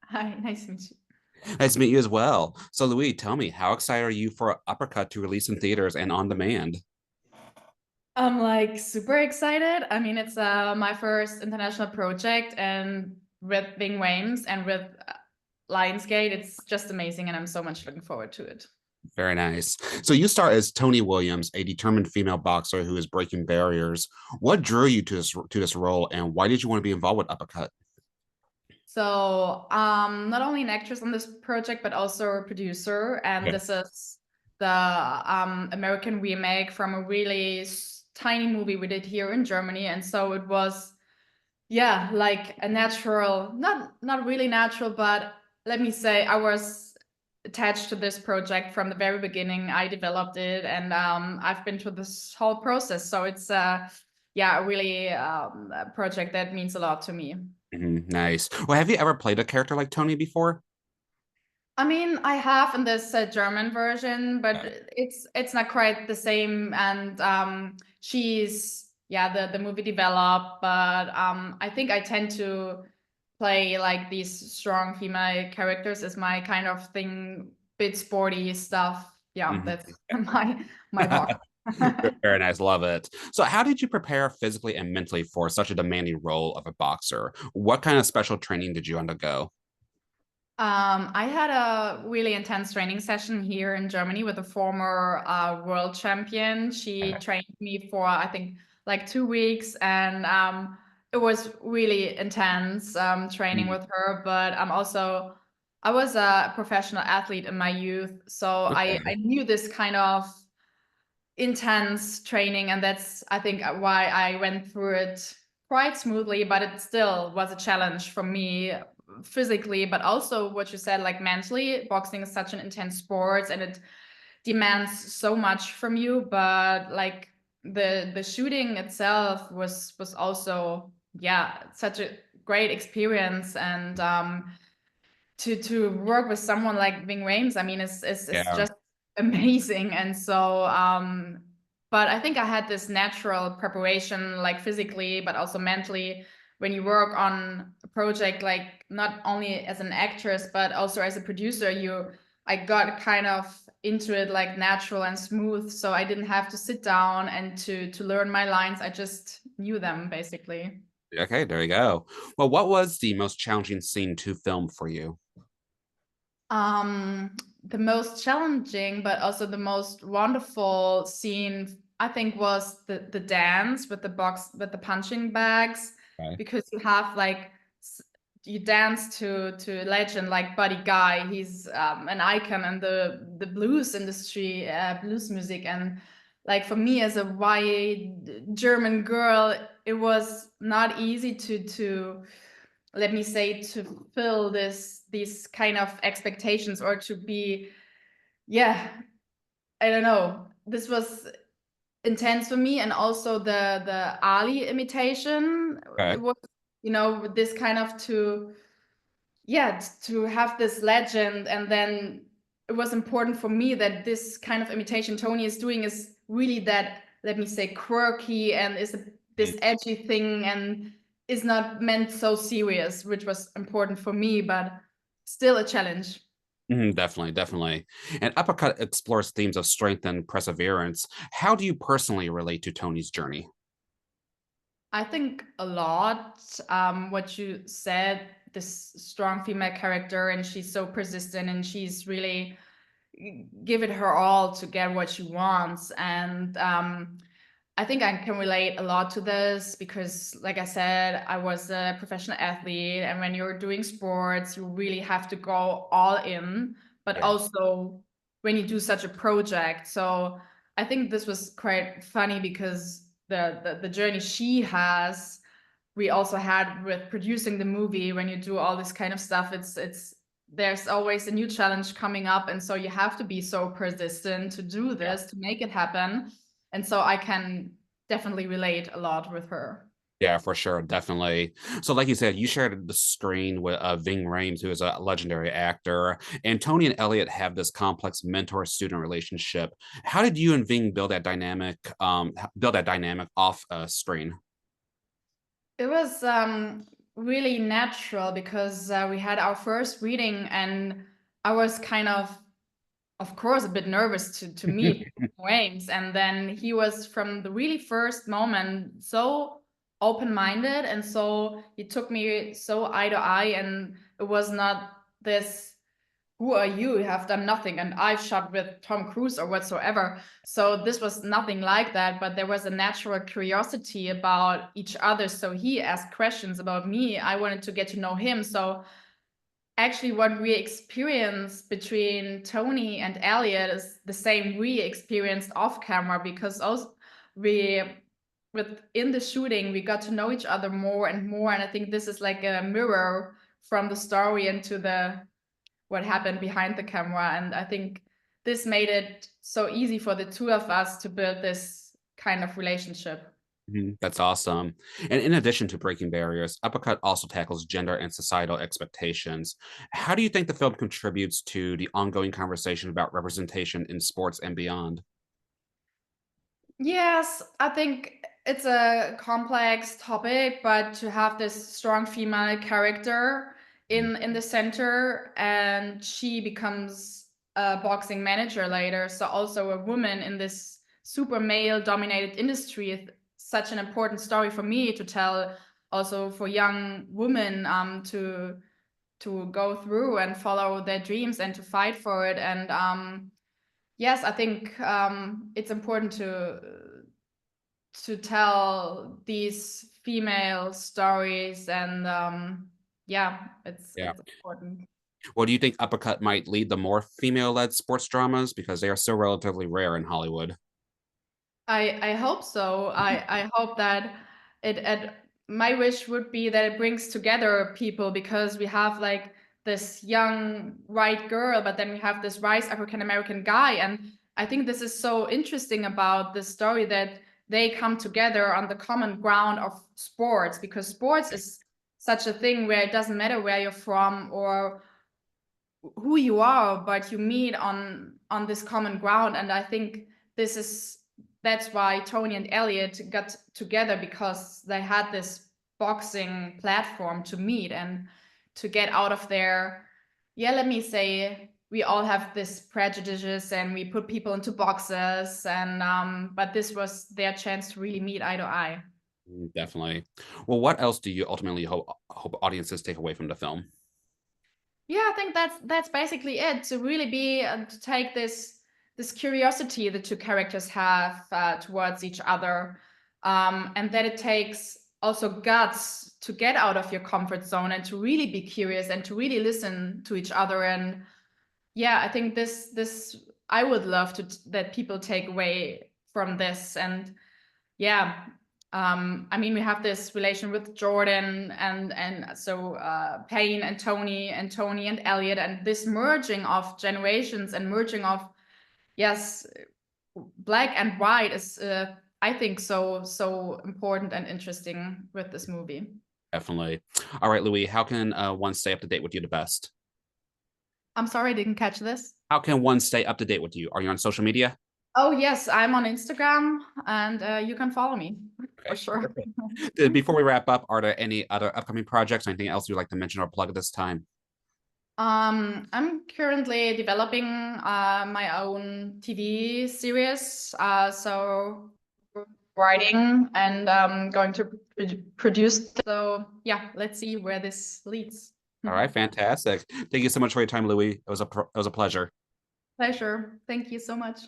Hi, nice to meet you. Nice to meet you as well. So, Luis, tell me, how excited are you for Uppercut to release in theaters and on demand? I'm like super excited. I mean, it's my first international project, and with Ving Rhames and with Lionsgate, it's just amazing, and I'm so much looking forward to it. Very nice. So, you start as Toni Williams, a determined female boxer who is breaking barriers. What drew you to this role, and why did you want to be involved with Uppercut? So, not only an actress on this project, but also a producer, and Yeah. this is the American remake from a really tiny movie we did here in Germany, and so it was yeah, like a natural, not really natural, but let me say I was attached to this project from the very beginning. I developed it, and I've been through this whole process. So it's yeah, a really a project that means a lot to me. Nice. Well, have you ever played a character like Toni before? I mean, I have in this German version, but Okay. it's not quite the same. And she's yeah, the movie developed, but I think I tend to play like these strong female characters is my kind of thing, bit sporty stuff. Yeah, Mhm. that's my part. Very nice. Love it. So, how did you prepare physically and mentally for such a demanding role of a boxer? What kind of special training did you undergo? I had a really intense training session here in Germany with a former world champion. She trained me for, I think, like 2 weeks, and it was really intense training Mm, with her. But I was a professional athlete in my youth, so I okay. knew this kind of intense training, and that's, I think, why I went through it quite smoothly, but it still was a challenge for me physically, but also what you said, like mentally. Boxing is such an intense sport, and it demands so much from you, but like the shooting itself was also yeah, such a great experience. And to work with someone like Ving Rhames, I mean, it's Yeah. just amazing. And so, but I think I had this natural preparation, like physically, but also mentally. When you work on a project, like not only as an actress, but also as a producer, I got kind of into it like natural and smooth. So I didn't have to sit down and to learn my lines. I just knew them basically. Okay, there you go. Well, what was the most challenging scene to film for you? Um, the most challenging, but also the most wonderful scene, I think, was the dance with the box with the punching bags, Okay. because you have like you dance to a legend like Buddy Guy. He's an icon in the blues industry, blues music, and like for me as a white German girl, it was not easy to let me say, to fulfill these kind of expectations, or to be yeah, I don't know, this was intense for me. And also the Ali imitation, it Okay. was, this kind of to yeah, to have this legend. And then it was important for me that this kind of imitation Toni is doing is really that, let me say, quirky, and is this edgy thing, and is not meant so serious, which was important for me, but still a challenge. Definitely, definitely. And Uppercut explores themes of strength and perseverance. How do you personally relate to Tony's journey? I think a lot. What you said, this strong female character, and she's so persistent, and she's really give it her all to get what she wants. And I think I can relate a lot to this because, like I said, I was a professional athlete, and when you're doing sports, you really have to go all in, but Yeah. also when you do such a project. So I think this was quite funny because the journey she has, we also had with producing the movie. When you do all this kind of stuff, it's there's always a new challenge coming up, and so you have to be so persistent to do Yeah. this, to make it happen. And so I can definitely relate a lot with her. Yeah, for sure, definitely. So, like you said, you shared the screen with Ving Rhames, who is a legendary actor, and Tony and Elliott have this complex mentor-student relationship. How did you and Ving build that dynamic? Build that dynamic off screen? It was really natural because we had our first reading, and I was kind of course, a bit nervous to meet Rhames. And then he was from the really first moment so open-minded, and so he took me so eye to eye, and it was not this, who are you? You have done nothing, and I've shot with Tom Cruise or whatsoever. So this was nothing like that, but there was a natural curiosity about each other. So he asked questions about me. I wanted to get to know him. So actually what we experienced between Toni and Elliott is the same we experienced off camera, because also we within the shooting we got to know each other more and more, and I think this is like a mirror from the story into the what happened behind the camera, and I think this made it so easy for the two of us to build this kind of relationship. That's awesome. And in addition to breaking barriers, Uppercut also tackles gender and societal expectations. How do you think the film contributes to the ongoing conversation about representation in sports and beyond? Yes, I think it's a complex topic, but to have this strong female character in the center, and she becomes a boxing manager later, so also a woman in this super male dominated industry is such an important story for me to tell, also for young women to go through and follow their dreams and to fight for it. And yes, I think it's important to tell these female stories, and yeah, Yeah. it's important. Well, do you think Uppercut might lead the more female-led sports dramas because they are so relatively rare in Hollywood? I hope so. I hope that it my wish would be that it brings together people, because we have like this young white girl, but then we have this wise African American guy, and I think this is so interesting about this story, that they come together on the common ground of sports, because sports is such a thing where it doesn't matter where you're from or who you are, but you meet on this common ground. And I think this is that's why Toni and Elliott got together, because they had this boxing platform to meet and to get out of their, yeah, let me say, we all have this prejudices and we put people into boxes, and but this was their chance to really meet eye to eye. Definitely. Well, what else do you ultimately hope audiences take away from the film? Yeah, I think that's basically it. To really be to take this curiosity the two characters have towards each other, and that it takes also guts to get out of your comfort zone and to really be curious and to really listen to each other. And yeah, I think this I would love to that people take away from this. And yeah, I mean, we have this relation with Jordan, and so Payne and Toni and Elliott, and this merging of generations and merging of, yes, black and white is I think so important and interesting with this movie. Definitely. All right, Luis, how can one stay up to date with you the best? I'm sorry I didn't catch this. How can one stay up to date with you? Are you on social media? Oh yes, I'm on Instagram, and you can follow me for Okay. sure. Before we wrap up, are there any other upcoming projects, anything else you'd like to mention or plug at this time? I'm currently developing my own TV series, so writing and going to produce. So yeah, let's see where this leads. All right, fantastic. Thank you so much for your time, Louis. It was a pleasure. Pleasure. Thank you so much.